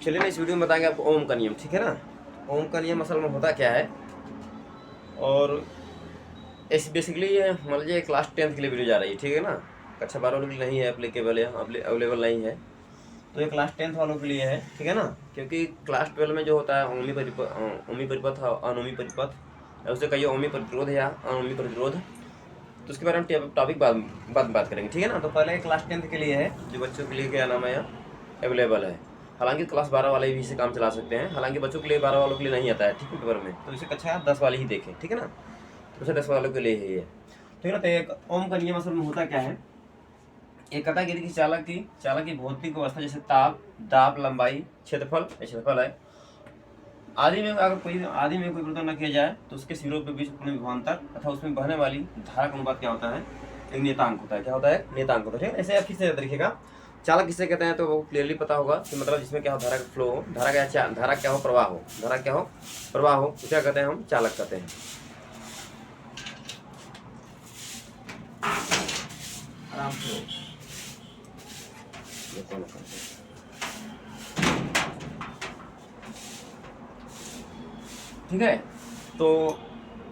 चलिए ना, इस वीडियो में बताएंगे आपको ओम का नियम, ठीक है ना। ओम का नियम असल में होता क्या है, और इस बेसिकली ये मान लीजिए क्लास 10th के लिए वीडियो जा रही है, ठीक है ना। कक्षा 12 वालों के लिए नहीं है, एप्लीकेबल है, अवेलेबल नहीं है। तो ये क्लास 10th वालों के लिए है, ठीक है ना। क्योंकि क्लास 12 में जो होता है ओमी परिपथ, अनोमी परिपथ, या उसे कहिए ओमी प्रतिरोध या अनोमी प्रतिरोध, तो उसके बारे में टॉपिक बात करेंगे, ठीक है ना। तो पहले क्लास 10th के लिए है, जो बच्चों के लिए क्या नाम है अवेलेबल है। हालांकि क्लास 12 वाले भी इसे काम चला सकते हैं, हालांकि बच्चों के लिए 12 वालों के लिए नहीं आता है, ठीक है, पेपर में। तो इसे कक्षा 10 वाले ही देखें, ठीक है ना। तो उसे 10 वालों के लिए ही है, ठीक है ना। तो एक ओम का नियम असल में होता क्या है, एक कहता है कि यदि चालक की भौतिक अवस्था जैसे ताप, दाब, लंबाई, क्षेत्रफल है आदि में कोई परिवर्तन न किया जाए तो उसके सिरों के बीच पूर्ण विभवांतर तथा उसमें बहने वाली धारा का अनुपात क्या होता है, एक नियतांक होता है। क्या होता है? नियतांक होता है, ठीक है। ऐसे आप फिर से देखिएगा, चालक किसे कहते हैं, तो वो क्लियरली पता होगा कि मतलब जिसमें क्या हो, धारा का फ्लो हो, धारा क्या हो, प्रवाह हो, तो क्या कहते हैं, हम चालक कहते हैं। आराम से ठीक है। तो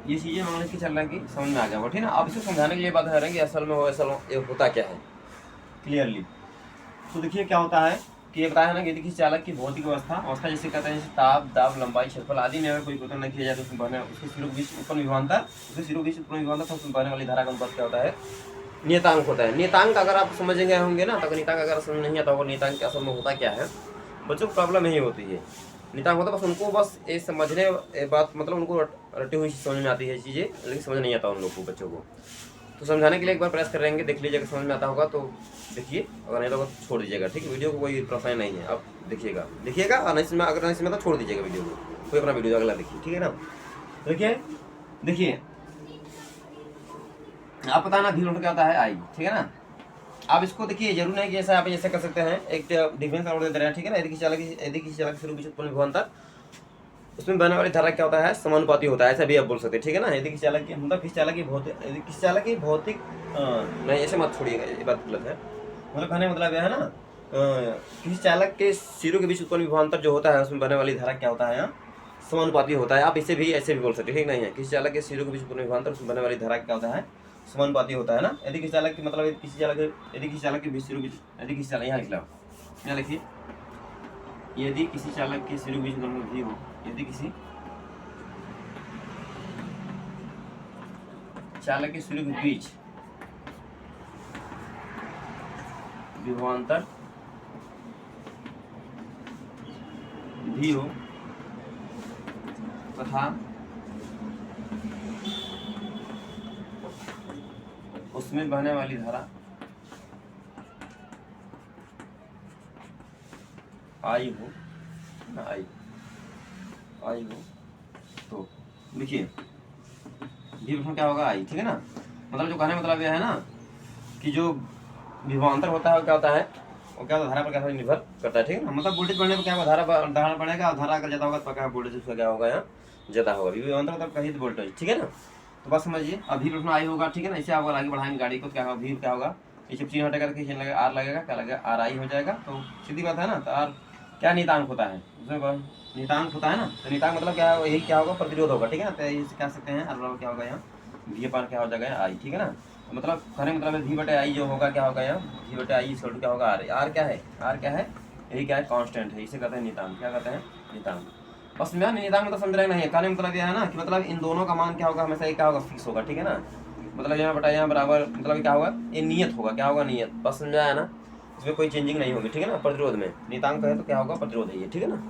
ये चीज़ें मान के चल रहा है कि समझ में आ गया वो, ठीक है ना। अब इसे समझाने के लिए बात कर रहे हैं कि असल में ये होता क्या है क्लियरली। तो देखिए क्या होता है कि ये बताया है ना कि देखिए चालक की भौतिक अवस्था जैसे कहते हैं, जैसे ताप, दाब, लंबाई, क्षेत्रफल आदि में अगर कोई परिवर्तन न किया जाए तो उसमें बहने उसके सिरों के बीच उत्पन्न विभवांतर तो उसमें बहने वाली धारा का अनुपात क्या होता है, नियतांक होता है। नियतांक अगर आप समझेंगे होंगे ना, तो नियतांक अगर समझ नहीं आता होगा नियतांक असल में होता क्या है, बच्चों को प्रॉब्लम नहीं होती है। नियतांक होता बस उनको बस ये समझने बात, मतलब उनको रटी हुई समझ में आती है चीज़ें, लेकिन समझ नहीं आता उन लोग को, बच्चों को। तो समझाने के लिए एक बार प्रयास करेंगे, देख लीजिएगा समझ में आता होगा तो देखिए, अगर नहीं तो छोड़ दीजिएगा, ठीक है। वीडियो को कोई परेशानी नहीं है, आप देखिएगा और नहीं समझ, अगर नहीं समझ तो छोड़ दीजिएगा वीडियो को, कोई अपना वीडियो अगला देखिए, ठीक है ना। देखिए आप बताना भी क्या होता है, आई, ठीक है ना। आप इसको देखिए, जरूर नहीं कि ऐसा आप जैसे कर सकते हैं, एक डिफरेंस ऑर्डर दे रहे हैं, ठीक है ना। यदि किसी चालक के शुरू बीच उत्पन्न विभवांतर उसमें बहने वाली धारा क्या होता है, समानुपाती होता है, ऐसा भी आप बोल सकते हैं, ठीक है ना। यदि किसी चालक की मतलब किसी चालक की भौतिक नहीं, ऐसे मत छोड़िएगा, ये बात गलत है। मतलब कहने मतलब यह है ना, किसी चालक के सिरों के बीच उत्पन्न विभवांतर जो होता है उसमें बहने वाली धारा क्या होता है, समानुपाती होता है। आप इसे भी ऐसे भी बोल सकते हैं, ठीक नहीं है। किसी चालक के सिरों के बीच उत्पन्न विभवांतर उसमें बहने वाली धारा क्या होता है, समानुपाती होता है ना। यदि किसी चालक की मतलब यदि किसी चालक के बीच सिरों के यदि किसी चालक यहाँ लिखिए, यदि किसी चालक के सिरों के बीच भी हो, यदि किसी चालक के सिरों के बीच विभवांतर भी हो तथा उसमें बहने वाली धारा आई हो, तो देखिए भी क्या होगा, आई, ठीक है ना। मतलब जो कहने मतलब यह है ना कि जो विभवांतर होता है वो क्या होता है, वो क्या धारा पर क्या निर्भर करता है, ठीक है ना। मतलब वोल्टेज बढ़ने पर क्या होगा, धारा बढ़ेगा, और धारा अगर ज़्यादा होगा तो क्या वोल्टेज उसका क्या होगा, यहाँ ज़्यादा होगा। विभवांतर मतलब कहीं तो वोल्टेज, ठीक है ना। तो बस समझिए, अभी प्रश्न आई होगा, ठीक है ना। इसे आप आगे बढ़ाएंगे गाड़ी को, क्या होगा, भी क्या होगा, ये सब चिन्ह हटेगा तो लगेगा आर, लगेगा क्या लगेगा, आर आई हो जाएगा। तो सीधी बात है ना। तो आर क्या नियतांक होता है, उसमें नियतांक होता है ना। तो नियतांक मतलब क्या है, यही क्या होगा, प्रतिरोध होगा, ठीक है ना। तो इसे कह सकते हैं आर बराबर क्या होगा, यहाँ वी अपान क्या हो जाएगा, आई, ठीक है ना। मतलब कहने मतलब वी बटे आई जो होगा क्या होगा, यहाँ वी बटे आई इक्वल टू क्या होगा, आर क्या है, यही क्या है, कांस्टेंट है, इसे कहते हैं नियतांक। क्या कहते हैं, नियतांक। बस मैं नियतांक मतलब समझ रहे नहीं है, कहने मतलब यह है ना कि मतलब इन दोनों का मान क्या होगा, हमेशा ये क्या होगा, फिक्स होगा, ठीक है ना। मतलब यहाँ बटा यहाँ बराबर, मतलब क्या होगा, ये नियत होगा, क्या होगा, नियत। बस समझ आया ना, इसमें कोई चेंजिंग नहीं होगी, ठीक है ना। प्रतिरोध में नियतांक है तो क्या होगा, प्रतिरोध है ये, ठीक है ना।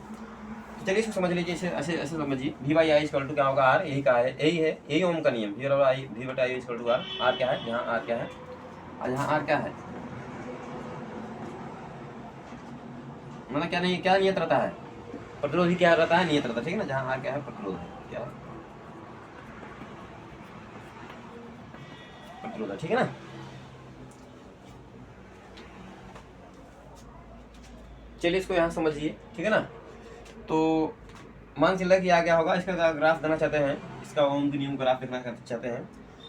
चलिए इसको समझ लीजिए, ऐसे समझिए, V by I equal to क्या होगा, आर, यही ओम का नियम, वी बराबर आई, वी बटा आई इक्वल टू आर क्या है, यहाँ आर क्या है, और यहाँ आर क्या है, मतलब क्या नहीं, क्या नियत रहता है, प्रतिरोध ही क्या रहता है, नियत रहता है, ठीक है ना। जहाँ आर क्या है, प्रतिरोध है, क्या है, प्रतिरोध है, ठीक है ना। चलिए इसको यहाँ समझिए, ठीक है ना। तो मान चल रहा है कि आ क्या होगा, इसका ग्राफ देना चाहते हैं, इसका ओम के नियम ग्राफ देखना चाहते हैं।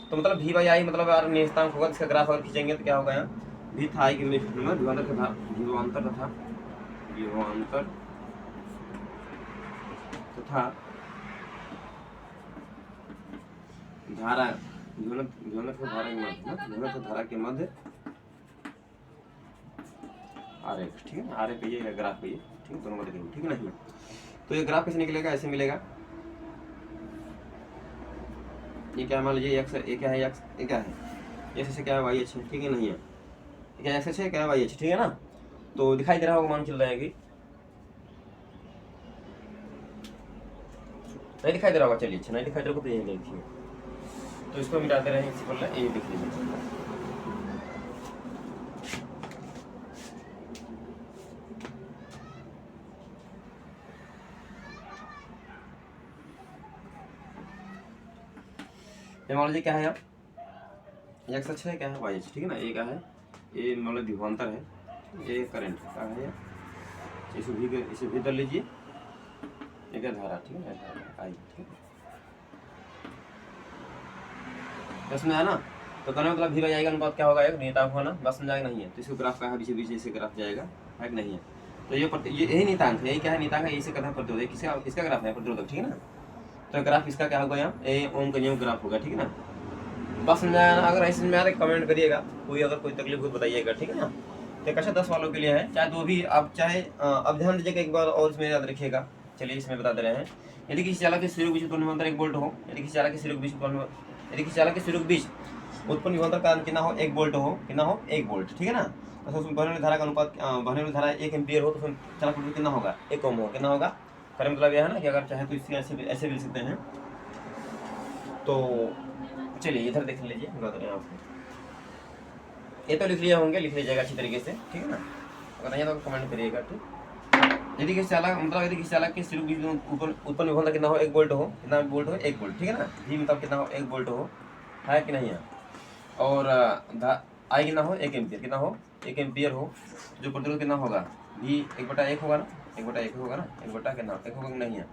तो मतलब वी बाई आई मतलब आर नियतांक होगा, इसका ग्राफ अगर खींचेंगे तो क्या होगा, यहाँ वी था आई के विभवांतर तथा तथा धारा घनत्व धारा के मध्य घनत्व धारा के मध्य आरेख, ठीक है। आरेख ये ग्राफ ये, ठीक है, दोनों को देखेंगे, ठीक है ना। तो ये ग्राफ कैसे निकलेगा, ऐसे मिलेगा। ये क्या मान लीजिए एक्स, ये क्या है एक्स, ये क्या है एक्स से क्या है वाई अच्छे, ठीक है नहीं है, ये क्या एक्स है क्या है वाई अच्छे, ठीक है ना। तो दिखाई दे रहा होगा, मान चल रहा है कि नहीं दिखाई दे रहा होगा, चलिए अच्छा नहीं दिखाई दे रहा होगा तो ये देखिए, तो इसको मिटाते रहे, इसी पर ये देख लीजिए। ये मान लीजिए क्या है, आप एक्स अच्छा है क्या है वाई अच्छा, ठीक है ना। ये क्या है, ये मतलब विभवांतर है, ये करंट क्या है, इसे भी कर लीजिए, ये क्या धारा, ठीक है आई, ठीक है। इसमें है ना, तो कहने मतलब भी जाएगा अनुपात क्या होगा, एक नियतांक होना, बस समझाएगा नहीं है। तो इसको ग्राफ का है, बीच बीच से ग्राफ जाएगा है कि नहीं है। तो ये यही नियतांक है, यही क्या है नियतांक है, इसे कहते हैं प्रतिरोधक, किसका ग्राफ है प्रतिरोधक, ठीक है ना। तो ग्राफ इसका क्या होगा, यहाँ ए ओम का नियम ग्राफ होगा, ठीक है ना। बस समझाया ना, अगर ऐसे में कमेंट करिएगा, अगर कोई तकलीफ हो बताइएगा, ठीक है ना। तो कक्षा 10 वालों के लिए है, चाहे तो भी आप चाहे अब ध्यान दीजिएगा एक बार और इसमें याद रखिएगा। चलिए इसमें बता दे रहे हैं, यदि किसी चालक के सिरे के बीच उत्पन्न विभवांतर 1 वोल्ट हो, यदि किसी चालक के सिरे के बीच उत्पन्न विभवांतर का कितना हो 1 वोल्ट हो, कितना हो 1 वोल्ट, ठीक है ना। तो उसमें बहने वाली धारा का अनुपात, बहने वाली धारा 1 एम्पीयर हो, तो उसमें चालक प्रतिरोध कितना होगा 1 ओम हो, कितना होगा। कहने मतलब यह है ना कि अगर चाहे तो इसके ऐसे भी लिख सकते हैं। तो चलिए इधर देख लीजिए, बता रहे हैं आपको, ये तो लिख लिए होंगे, लिख लीजिएगा अच्छी तरीके से, ठीक है ना। अगर नहीं तो कमेंट करिएगा, ठीक। यदि किसी चालक मतलब यदि किसी चालक के सिरे के बीच उत्पन्न विभवांतर कितना हो 1 वोल्ट हो, कितना वोल्ट हो 1 वोल्ट, ठीक है ना। भी मतलब कितना हो 1 वोल्ट हो, है कि नहीं है। और आई कितना हो 1 एम्पियर, कितना हो 1 एम्पियर हो। जो प्रतिरोध कितना होगा भी 1/1 होगा ना, 1/1 होगा ना, 1 कितना 1 होगा नहीं है।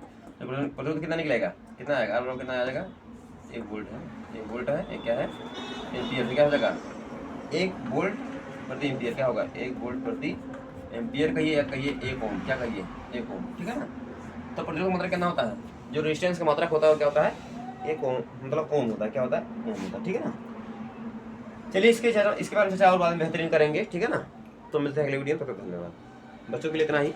तो प्रतिरोध कितना निकलेगा, कितना आएगा, और कितना आ जाएगा 1 वोल्ट है, 1 वोल्ट है, एक क्या है एम्पियर, क्या हो जाएगा 1 वोल्ट प्रति एम्पियर, क्या होगा 1 वोल्ट प्रति एम्पियर कहिए या कहिए 1 ओम, क्या कहिए 1 ओम, ठीक है ना। तो प्रतिरोध का मात्रा कितना होता है, जो रेजिस्टेंस का मात्रा होता है वो क्या होता है 1 ओम, मतलब ओम होता है, क्या होता है ओम होता है, ठीक है ना। चलिए इसके बारे में और बाद में बेहतरीन करेंगे, ठीक है ना। तो मिलते हैं अगले वीडियो में, तब तक धन्यवाद। बच्चों के लिए इतना ही।